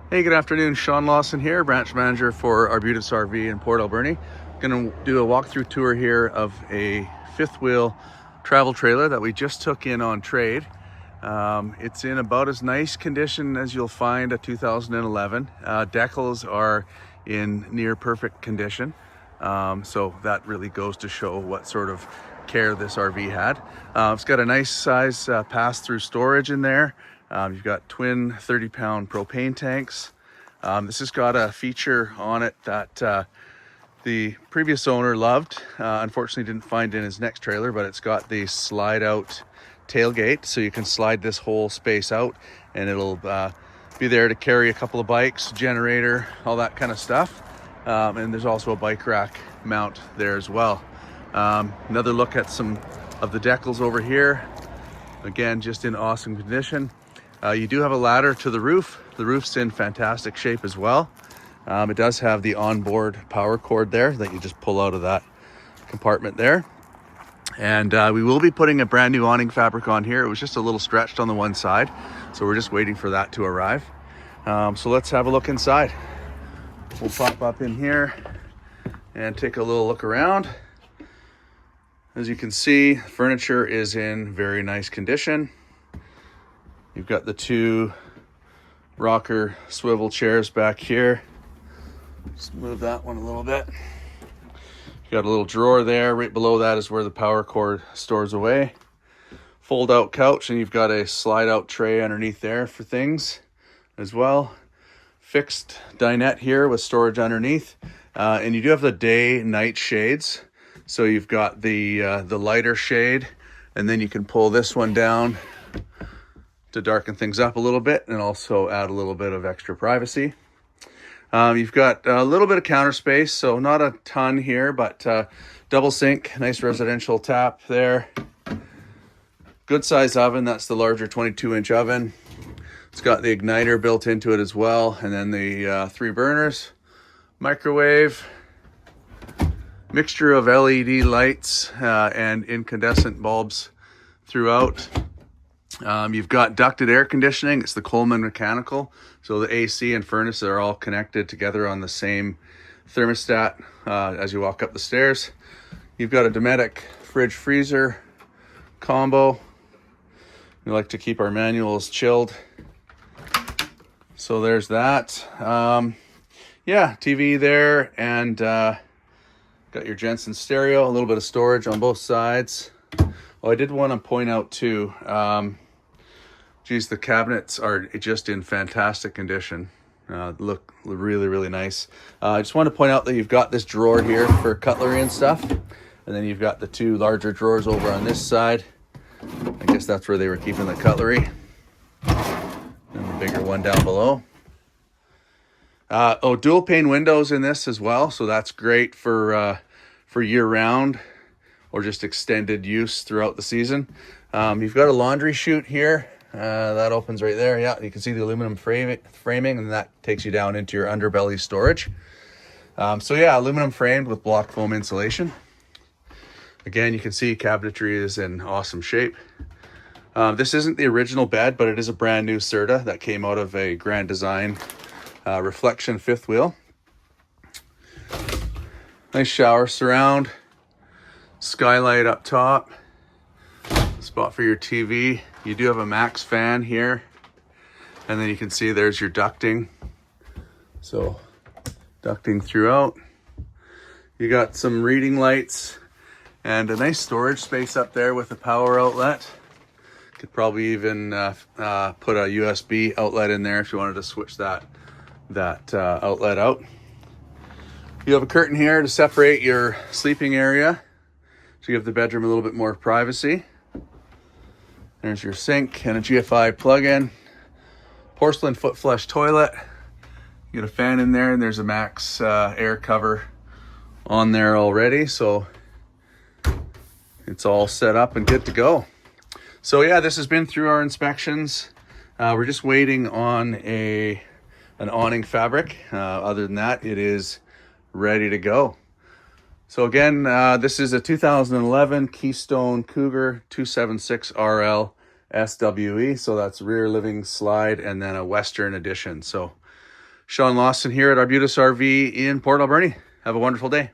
Hey, good afternoon. Sean Lawson here, branch manager for Arbutus RV in Port Alberni. Going to do a walkthrough tour here of a fifth wheel travel trailer that we just took in on trade. It's in about as nice condition as you'll find a 2011. Decals are in near perfect condition. So that really goes to show what sort of care this RV had. It's got a nice size pass-through storage in there. You've got twin 30-pound propane tanks. This has got a feature on it that the previous owner loved. Unfortunately didn't find in his next trailer, but it's got the slide out tailgate, so you can slide this whole space out and it'll be there to carry a couple of bikes, generator, all that kind of stuff. And there's also a bike rack mount there as well. Another look at some of the decals over here. Again, just in awesome condition. You do have a ladder to the roof. The roof's in fantastic shape as well. It does have the onboard power cord there that you just pull out of that compartment there. And we will be putting a brand new awning fabric on here. It was just a little stretched on the one side, so we're just waiting for that to arrive. So let's have a look inside. We'll pop up in here and take a little look around. As you can see, furniture is in very nice condition. You've got the two rocker swivel chairs back here. Just move that one a little bit. You've got a little drawer there. Right below that is where the power cord stores away. Fold out couch, and you've got a slide out tray underneath there for things as well. Fixed dinette here with storage underneath. And you do have the day night shades. So you've got the lighter shade, and then you can pull this one down to darken things up a little bit and also add a little bit of extra privacy. You've got a little bit of counter space, so not a ton here, but double sink, nice residential tap there. Good size oven, that's the larger 22-inch oven. It's got the igniter built into it as well, and then the 3 burners, microwave, mixture of LED lights and incandescent bulbs throughout. You've got ducted air conditioning. It's the Coleman mechanical. So the AC and furnace are all connected together on the same thermostat as you walk up the stairs. You've got a Dometic fridge freezer combo. We like to keep our manuals chilled. So there's that. Yeah, TV there, and got your Jensen stereo, a little bit of storage on both sides. Oh, I did want to point out too, geez, the cabinets are just in fantastic condition. Look really, really nice. I just want to point out that you've got this drawer here for cutlery and stuff. And then you've got the 2 larger drawers over on this side. I guess that's where they were keeping the cutlery. And the bigger one down below. Dual pane windows in this as well. So that's great for year round or just extended use throughout the season. You've got a laundry chute here. That opens right there. Yeah, you can see the aluminum framing, and that takes you down into your underbelly storage. So yeah, aluminum framed with block foam insulation. Again, you can see cabinetry is in awesome shape. This isn't the original bed, but it is a brand new Serta that came out of a Grand Design reflection fifth wheel. Nice shower surround. Skylight up top. Spot for your TV. You do have a max fan here, and then you can see there's your ducting. So ducting throughout. You got some reading lights and a nice storage space up there with a power outlet. Could probably even put a USB outlet in there if you wanted to switch that outlet out. You have a curtain here to separate your sleeping area, so you have the bedroom a little bit more privacy. There's your sink and a GFI plug-in. Porcelain foot flush toilet. You get a fan in there, and there's a max air cover on there already. So it's all set up and good to go. So yeah, this has been through our inspections. We're just waiting on an awning fabric. Other than that, it is ready to go. So again, this is a 2011 Keystone Cougar 276RL SWE. So that's rear living slide and then a Western edition. So Sean Lawson here at Arbutus RV in Port Alberni. Have a wonderful day.